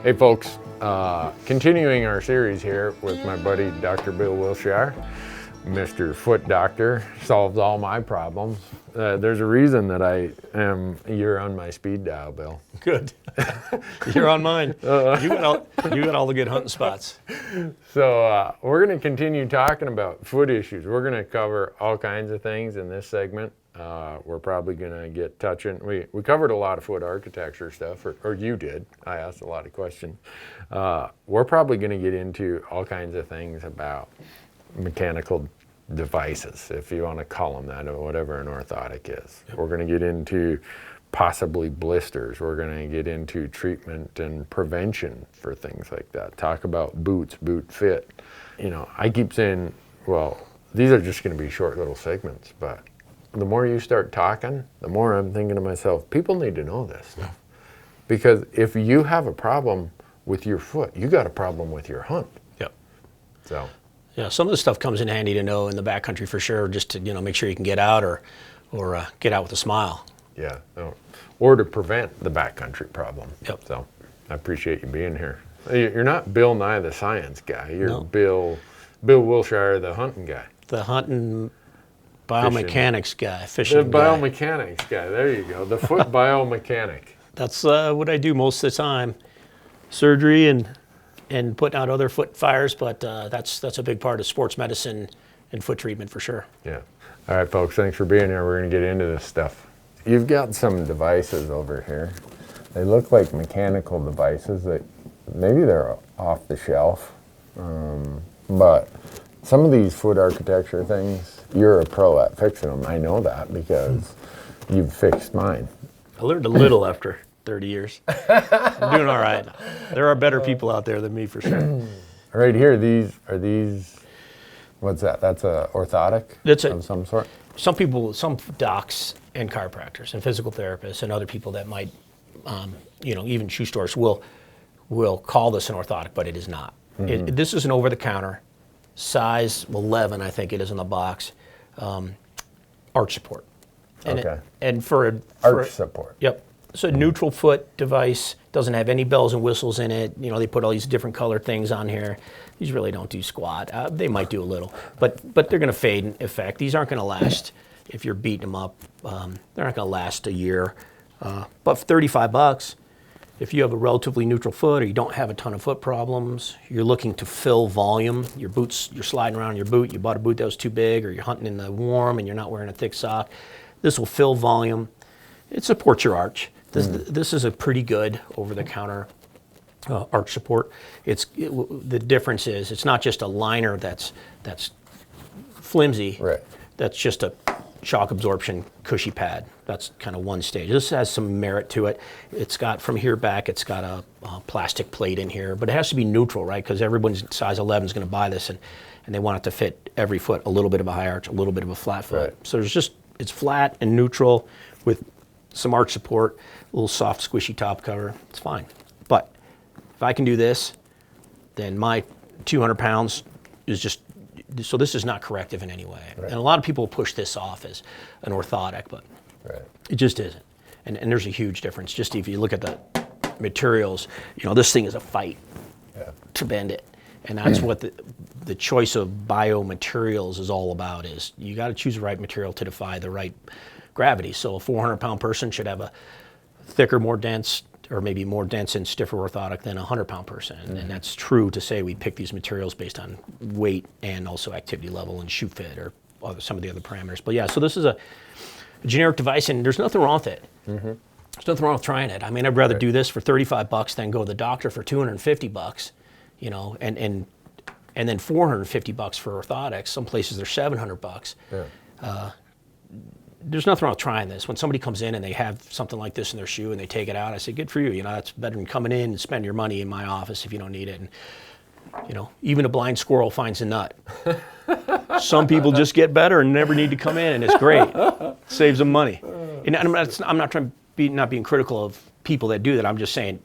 Hey folks, continuing our series here with my buddy Dr. Bill Wilshire, Mr. Foot Doctor, solves all my problems. There's a reason that you're on my speed dial, Bill. Good. You're on mine. You got all the good hunting spots. So we're going to continue talking about foot issues. We're going to cover all kinds of things in this segment. We're probably going to get touching. We covered a lot of foot architecture stuff, or you did. I asked a lot of questions. We're probably going to get into all kinds of things about mechanical devices, if you want to call them that, or whatever an orthotic is. Yep. We're going to get into possibly blisters. We're going to get into treatment and prevention for things like that. Talk about boots, boot fit. You know, I keep saying, well, these are just going to be short little segments, but the more you start talking, the more I'm thinking to myself, people need to know this stuff. Because if you have a problem with your foot, you got a problem with your hunt. Yep. So. Yeah, some of this stuff comes in handy to know in the backcountry for sure, just to make sure you can get out or get out with a smile. Yeah, or to prevent the backcountry problem. Yep. So I appreciate you being here. You're not Bill Nye the science guy. You're Bill Wilshire, the hunting guy. The hunting biomechanics guy, fishing the biomechanics guy. There you go. The foot biomechanic. That's what I do most of the time. Surgery and putting out other foot fires, but that's a big part of sports medicine and foot treatment for sure. Yeah. All right, folks, thanks for being here. We're going to get into this stuff. You've got some devices over here. They look like mechanical devices that maybe they're off the shelf, but some of these foot architecture things, you're a pro at fixing them. I know that because you've fixed mine. I learned a little after 30 years. I'm doing all right. There are better people out there than me for sure. Right here, are these, what's that? That's a orthotic of some sort? Some docs and chiropractors and physical therapists and other people that might, even shoe stores will call this an orthotic, but it is not. Mm-hmm. This is an over-the-counter, size 11, I think it is in the box, arch support. And arch support. Yep. It's a neutral foot device, doesn't have any bells and whistles in it. They put all these different colored things on here. These really don't do squat. They might do a little, but they're going to fade in effect. These aren't going to last if you're beating them up. They're not going to last a year. But for $35, if you have a relatively neutral foot or you don't have a ton of foot problems, you're looking to fill volume. Your boots, you're sliding around in your boot. You bought a boot that was too big, or you're hunting in the warm and you're not wearing a thick sock. This will fill volume. It supports your arch. This is a pretty good over-the-counter arch support. The difference is it's not just a liner that's flimsy. Right. That's just a shock absorption cushy pad. That's kind of one stage. This has some merit to it. It's got, from here back, it's got a plastic plate in here, but it has to be neutral, right? Because everyone's size 11 is going to buy this, and they want it to fit every foot, a little bit of a high arch, a little bit of a flat foot. Right. So it's flat and neutral with some arch support, a little soft, squishy top cover. It's fine. But if I can do this, then my 200 pounds is just, so this is not corrective in any way. Right. And a lot of people push this off as an orthotic, but it just isn't. And there's a huge difference. Just if you look at the materials, this thing is a fight to bend it. And that's what the choice of biomaterials is all about, is you got to choose the right material to defy the right gravity. So a 400-pound person should have a thicker, more dense, or maybe more dense and stiffer orthotic than a 100-pound person. Mm-hmm. And that's true to say we pick these materials based on weight and also activity level and shoe fit or some of the other parameters. But yeah, so this is a generic device, and there's nothing wrong with it. Mm-hmm. There's nothing wrong with trying it. I mean, I'd rather do this for $35 than go to the doctor for $250, and then $450 for orthotics. Some places they're $700. Yeah. There's nothing wrong with trying this. When somebody comes in and they have something like this in their shoe and they take it out, I say, good for you. That's better than coming in and spending your money in my office if you don't need it. And, even a blind squirrel finds a nut. Some people just get better and never need to come in, and it's great. Saves them money. And I'm not trying to not being critical of people that do that. I'm just saying,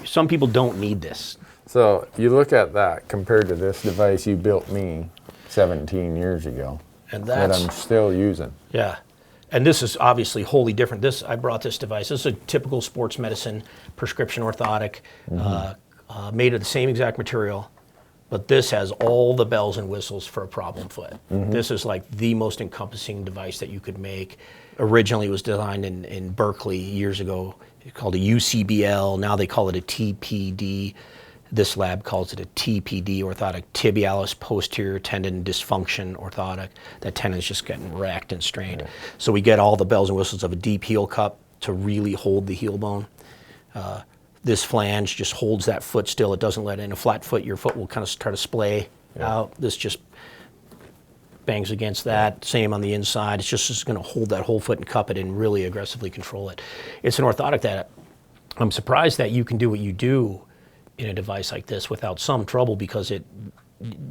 some people don't need this. So you look at that compared to this device you built me 17 years ago, and that I'm still using. Yeah. And this is obviously wholly different. I brought this device. This is a typical sports medicine prescription orthotic, made of the same exact material, but this has all the bells and whistles for a problem foot. This is like the most encompassing device that you could make. Originally, it was designed in Berkeley years ago. It's called a UCBL. Now they call it a TPD. This lab calls it a TPD, orthotic, tibialis posterior tendon dysfunction orthotic. That tendon's just getting wrecked and strained. Right. So we get all the bells and whistles of a deep heel cup to really hold the heel bone. This flange just holds that foot still. It doesn't let in. A flat foot, your foot will kind of start to splay out. This just bangs against that. Same on the inside. It's just going to hold that whole foot and cup it and really aggressively control it. It's an orthotic that I'm surprised that you can do what you do in a device like this without some trouble, because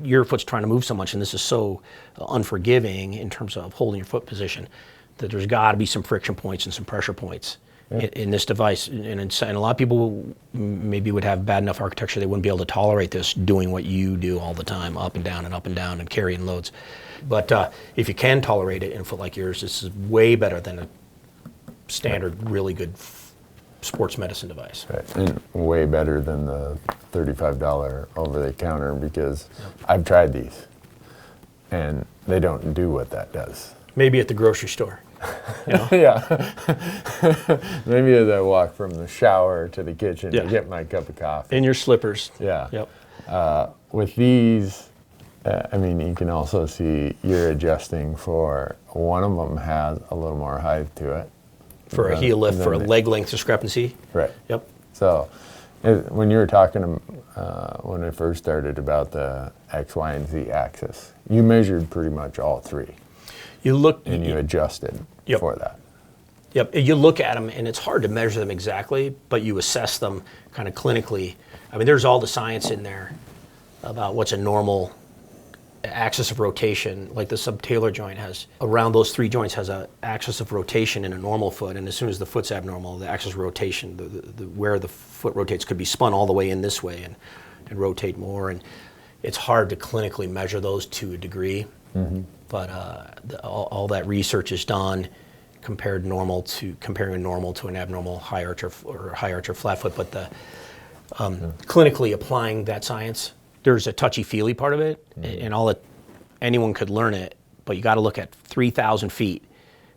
your foot's trying to move so much, and this is so unforgiving in terms of holding your foot position, that there's got to be some friction points and some pressure points in this device. And a lot of people maybe would have bad enough architecture they wouldn't be able to tolerate this doing what you do all the time, up and down and carrying loads. But if you can tolerate it in a foot like yours, this is way better than a standard really good sports medicine device. Right. And way better than the $35 over-the-counter, because I've tried these and they don't do what that does. Maybe at the grocery store. You know? Yeah. Maybe as I walk from the shower to the kitchen to get my cup of coffee. In your slippers. Yeah. Yep. With these, I mean, you can also see you're adjusting for, one of them has a little more height to it. For a heel lift, for a leg length discrepancy. Right. Yep. So when you were talking when I first started about the X, Y, and Z axis, you measured pretty much all three. You look and you adjusted for that. Yep. You look at them, and it's hard to measure them exactly, but you assess them kind of clinically. I mean, there's all the science in there about what's a normal axis of rotation. Like the subtalar joint has, around those three joints, has an axis of rotation in a normal foot, and as soon as the foot's abnormal, the axis of rotation, where the foot rotates, could be spun all the way in this way and rotate more. And it's hard to clinically measure those to a degree. But all that research is done comparing normal to an abnormal high arch or flat foot. But clinically applying that science, there's a touchy-feely part of it, and anyone could learn it, but you got to look at 3,000 feet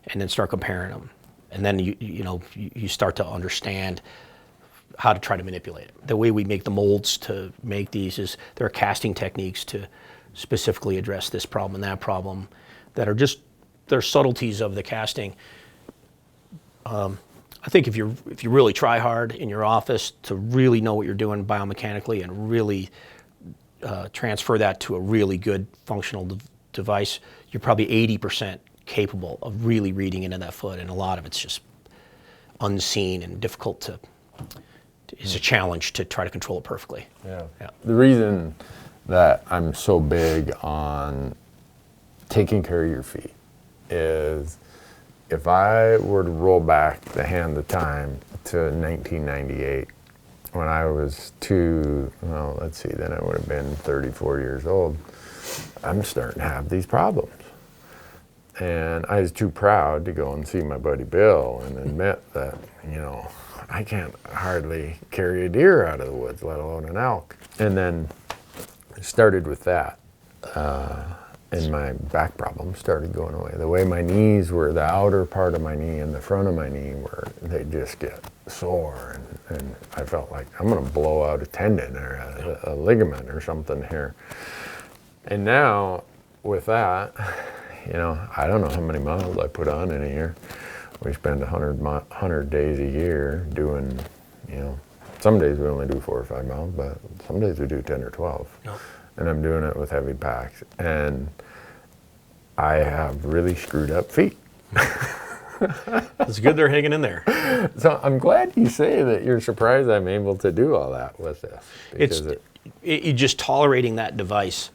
and then start comparing them, and then you start to understand how to try to manipulate it. The way we make the molds to make these is there are casting techniques to specifically address this problem and that problem that are just, they're subtleties of the casting. I think if you really try hard in your office to really know what you're doing biomechanically and really transfer that to a really good functional device, you're probably 80% capable of really reading into that foot, and a lot of it's just unseen and difficult to, it's a challenge to try to control it perfectly. Yeah. The reason that I'm so big on taking care of your feet is, if I were to roll back the hand of time to 1998, when I was then I would have been 34 years old, I'm starting to have these problems. And I was too proud to go and see my buddy Bill and admit that, I can't hardly carry a deer out of the woods, let alone an elk. And then it started with that. And my back problems started going away. The way my knees were, the outer part of my knee and the front of my knee they just get sore, and I felt like I'm gonna blow out a tendon or a ligament or something here. And now with that, I don't know how many miles I put on in a year. We spend 100 days a year doing, some days we only do 4 or 5 miles, but some days we do 10 or 12. No. And I'm doing it with heavy packs. And I have really screwed up feet. It's good they're hanging in there. So I'm glad you say that you're surprised I'm able to do all that with this. It's just tolerating that device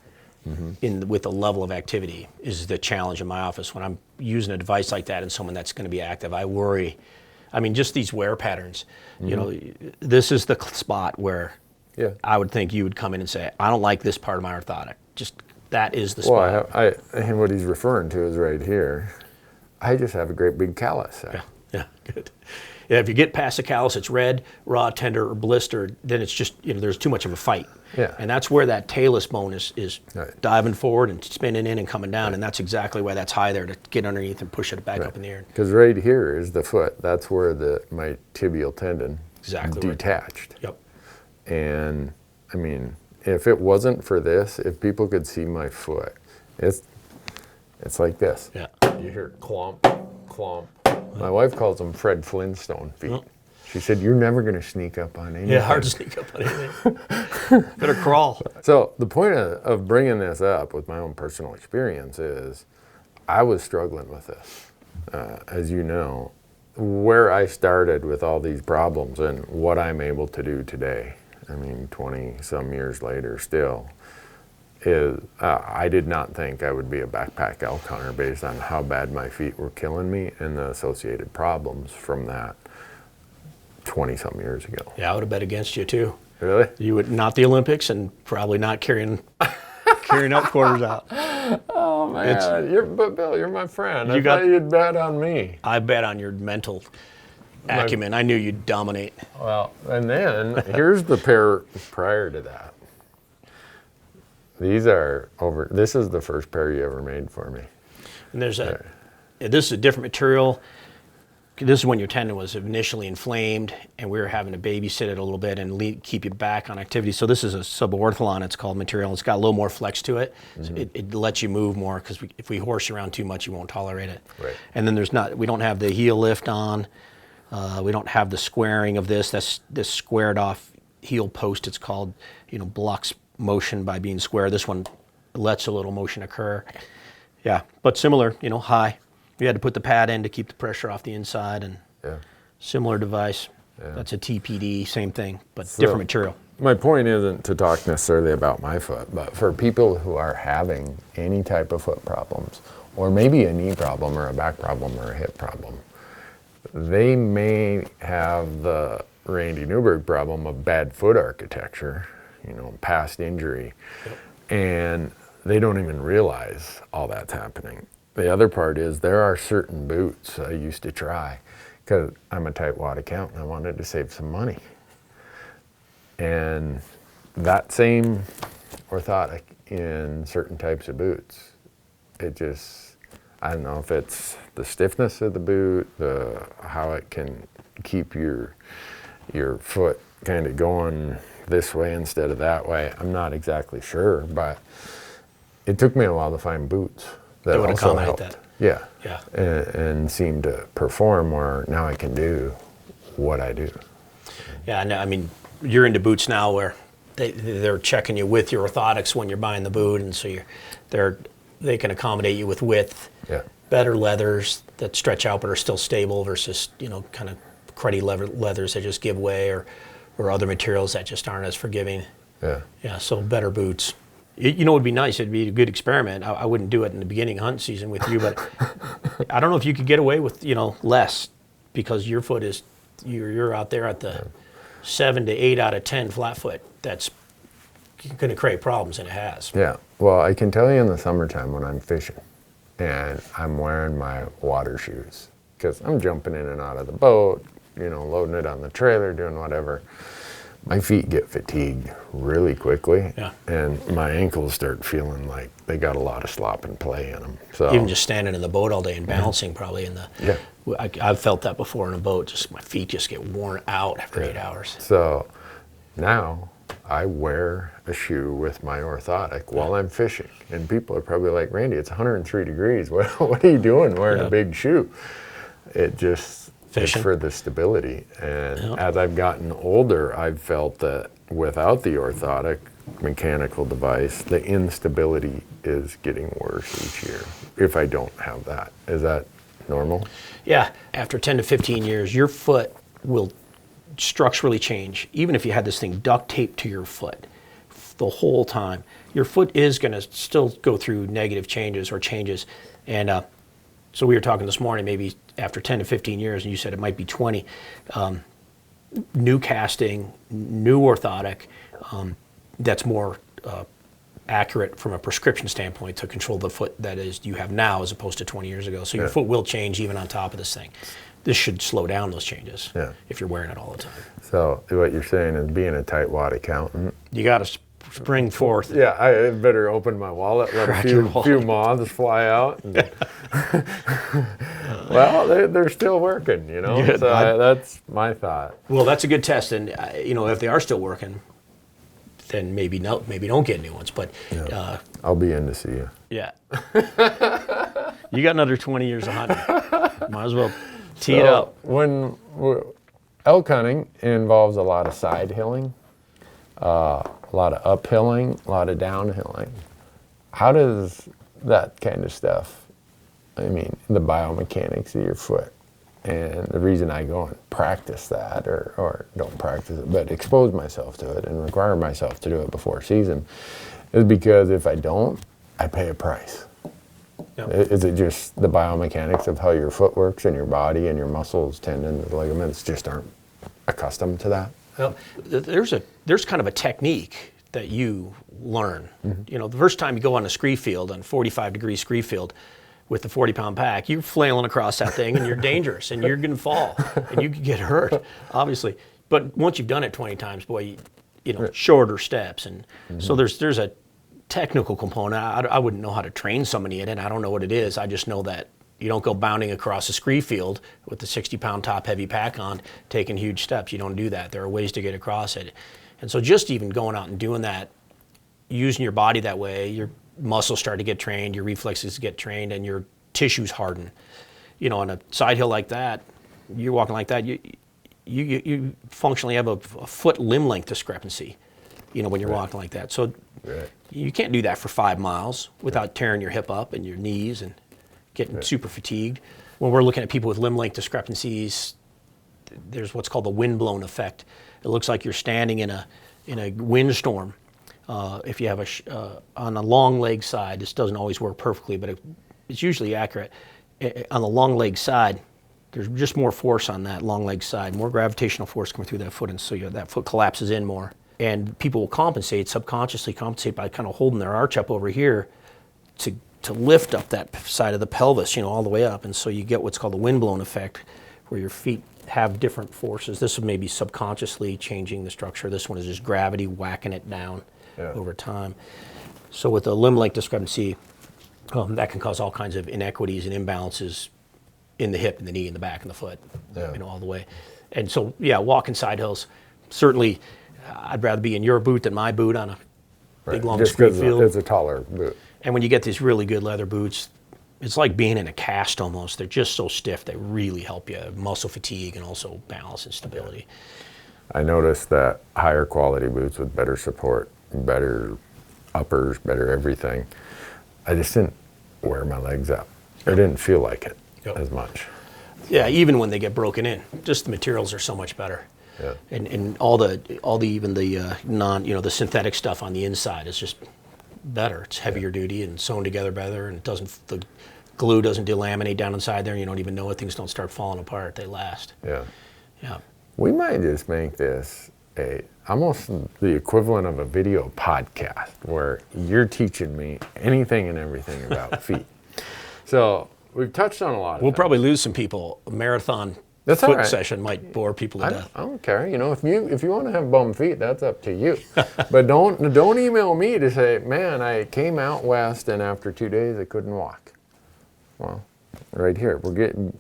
with a level of activity is the challenge in my office. When I'm using a device like that and someone that's going to be active, I worry. I mean, just these wear patterns. This is the spot where I would think you would come in and say, I don't like this part of my orthotic. Just that is the spot. Well, and what he's referring to is right here. I just have a great big callus there. Yeah, good. If you get past the callus, it's red, raw, tender, or blistered, then it's just, there's too much of a fight. Yeah. And that's where that talus bone is Right. diving forward and spinning in and coming down, and that's exactly why that's high there, to get underneath and push it back up in the air. Because right here is the foot. That's where my tibial tendon Exactly right. detached. Yep. And I mean, if it wasn't for this, if people could see my foot, it's like this. Yeah. You hear clomp, clomp. My wife calls them Fred Flintstone feet. Oh. She said, "You're never going to sneak up on anything." Yeah, hard to sneak up on anything. Better crawl. So the point of bringing this up with my own personal experience is I was struggling with this. As you know, where I started with all these problems and what I'm able to do today, I mean, 20 some years later still, is I did not think I would be a backpack elk hunter based on how bad my feet were killing me and the associated problems from that 20 some years ago. Yeah, I would have bet against you too. Really? You would not the Olympics and probably not carrying elk quarters out. Oh man, but Bill, you're my friend. I You got- thought you'd bet on me. I bet on your mental acumen. I knew you'd dominate. Well, and then here's the pair prior to that. These are over. This is the first pair you ever made for me. And this is a different material. This is when your tendon was initially inflamed, and we were having to babysit it a little bit and keep you back on activity. So this is a subortholon, it's called, material. It's got a little more flex to it. So it lets you move more, because if we horse you around too much, you won't tolerate it. Right. And then we don't have the heel lift on. We don't have the squaring of this. This squared off heel post, it's called, blocks motion by being square. This one lets a little motion occur. Yeah, but similar, high. You had to put the pad in to keep the pressure off the inside, and similar device. Yeah. That's a TPD, same thing, but different material. My point isn't to talk necessarily about my foot, but for people who are having any type of foot problems, or maybe a knee problem or a back problem or a hip problem, they may have the Randy Newberg problem of bad foot architecture, past injury, and they don't even realize all that's happening. The other part is there are certain boots I used to try because I'm a tightwad accountant. I wanted to save some money. And that same orthotic in certain types of boots, it just, I don't know if it's the stiffness of the boot, how it can keep your foot kind of going this way instead of that way. I'm not exactly sure, but it took me a while to find boots that would also accommodate helped. that. Yeah. And seem to perform where now I can do what I do. Yeah, I mean, you're into boots now where they're checking you with your orthotics when you're buying the boot, and so they can accommodate you with width. Yeah. Better leathers that stretch out but are still stable versus kind of cruddy leathers that just give way, or other materials that just aren't as forgiving. Yeah. So better boots. It would be nice. It'd be a good experiment. I wouldn't do it in the beginning of hunting season with you, but I don't know if you could get away with less, because your foot is you're out there at the 7 to 8 out of 10 flat foot. That's going to create problems, and it has. Yeah. Well, I can tell you in the summertime when I'm fishing and I'm wearing my water shoes, because I'm jumping in and out of the boat, loading it on the trailer, doing whatever. My feet get fatigued really quickly, and my ankles start feeling like they got a lot of slop and play in them. So even just standing in the boat all day and balancing, probably I've felt that before in a boat. Just my feet just get worn out after 8 hours. So now I wear a shoe with my orthotic while I'm fishing, and people are probably like, "Randy, it's 103 degrees. What are you doing wearing a big shoe?" It just it's for the stability. And as I've gotten older, I've felt that without the orthotic mechanical device, the instability is getting worse each year if I don't have that. Is that normal? Yeah. After 10 to 15 years, your foot will structurally change. Even if you had this thing duct taped to your foot the whole time, your foot is going to still go through negative changes or changes. And so we were talking this morning, maybe after 10 to 15 years, and you said it might be 20, new casting, new orthotic, that's more accurate from a prescription standpoint to control the foot that is you have now as opposed to 20 years ago. So your foot will change even on top of this thing. This should slow down those changes if you're wearing it all the time. So what you're saying is being a tightwad accountant. You got to spring forth. Yeah, I better open my wallet, let a few moths fly out. And well, they're still working, you know. Good. So that's my thought. Well, that's a good test, and you know, if they are still working, then maybe don't get new ones. But I'll be in to see you. Yeah, you got another 20 years of hunting. Might as well tee it up. When elk hunting involves a lot of side hilling, a lot of uphilling, a lot of downhilling. How does that kind of stuff, I mean, the biomechanics of your foot, and the reason I go and practice that, or don't practice it, but expose myself to it and require myself to do it before season, is because if I don't, I pay a price. Yep. Is it just the biomechanics of how your foot works and your body and your muscles, tendons, ligaments just aren't accustomed to that? Well, there's kind of a technique that you learn. You know, the first time you go on a scree field, on 45-degree scree field, with the 40-pound pack, you're flailing across that thing, and you're dangerous, and you're going to fall, and you can get hurt, obviously. But once you've done it 20 times, boy, you know, shorter steps, and so there's a technical component. I wouldn't know how to train somebody in it. I don't know what it is. I just know that you don't go bounding across a scree field with the 60-pound top-heavy pack on, taking huge steps. You don't do that. There are ways to get across it. And so just even going out and doing that, using your body that way, your muscles start to get trained, your reflexes get trained, and your tissues harden. You know, on a side hill like that, you're walking like that, you functionally have a foot limb length discrepancy, you know, when you're walking like that. So you can't do that for 5 miles without tearing your hip up and your knees and getting super fatigued. When we're looking at people with limb length discrepancies, there's what's called the wind-blown effect. It looks like you're standing in a windstorm. If you have on a long leg side, this doesn't always work perfectly, but it's usually accurate. On the long leg side, there's just more force on that long leg side, more gravitational force coming through that foot, and so that foot collapses in more. And people will subconsciously compensate by kind of holding their arch up over here to lift up that side of the pelvis, you know, all the way up. And so you get what's called the wind-blown effect, where your feet have different forces. This one may be subconsciously changing the structure. This one is just gravity whacking it down over time. So with the limb length discrepancy, that can cause all kinds of inequities and imbalances in the hip and the knee and the back and the foot, you know, all the way. And so, walking side hills, certainly I'd rather be in your boot than my boot on a big long screen field. It's a taller boot. And when you get these really good leather boots, it's like being in a cast almost. They're just so stiff, they really help you, muscle fatigue and also balance and stability. I noticed that higher quality boots with better support, better uppers, better everything, I just didn't wear my legs up. I didn't feel like it as much. Yeah, even when they get broken in, just the materials are so much better. Yeah. And even the the synthetic stuff on the inside is just better. It's heavier duty and sewn together better, and the glue doesn't delaminate down inside there, and you don't even know it. Things don't start falling apart. They last. Yeah. Yeah. We might just make this almost the equivalent of a video podcast where you're teaching me anything and everything about feet. So we've touched on a lot of We'll things. probably lose some people. A marathon foot session might bore people to death. I don't care. You know, if you want to have bum feet, that's up to you. But don't email me to say, man, I came out west and after 2 days I couldn't walk. Well, right here,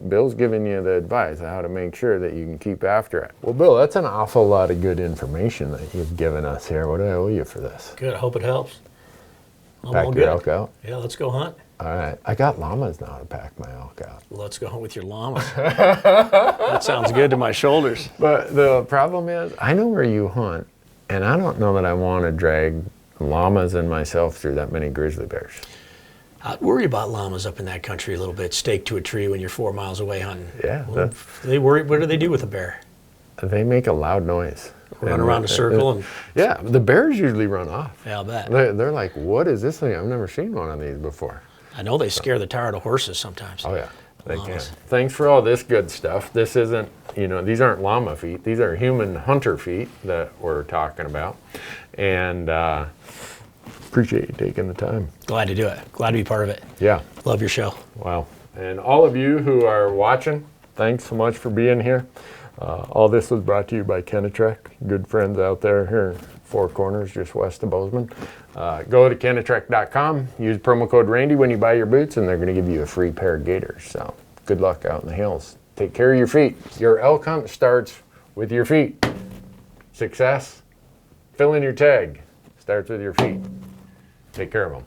Bill's giving you the advice on how to make sure that you can keep after it. Well, Bill, that's an awful lot of good information that you've given us here. What do I owe you for this? Good. I hope it helps. Pack your elk out? Yeah, let's go hunt. All right. I got llamas now to pack my elk out. Let's go hunt with your llamas. That sounds good to my shoulders. But the problem is, I know where you hunt, and I don't know that I want to drag llamas and myself through that many grizzly bears. I'd worry about llamas up in that country a little bit, staked to a tree when you're 4 miles away hunting. Yeah. Well, they worry. What do they do with a bear? They make a loud noise. Run around a circle? Yeah, the bears usually run off. Yeah, I'll bet. They're like, what is this thing? I've never seen one of these before. I know they scare the tar out of horses sometimes. Oh, yeah, they can. Thanks for all this good stuff. This isn't, these aren't llama feet. These are human hunter feet that we're talking about. And Appreciate you taking the time. Glad to do it. Glad to be part of it. Yeah. Love your show. Wow. And all of you who are watching, thanks so much for being here. All this was brought to you by Kenetrek, good friends out there here, Four Corners, just west of Bozeman. Go to kenetrek.com, use promo code Randy when you buy your boots, and they're going to give you a free pair of gaiters. So good luck out in the hills. Take care of your feet. Your elk hunt starts with your feet. Success, filling your tag, starts with your feet. Take care of them.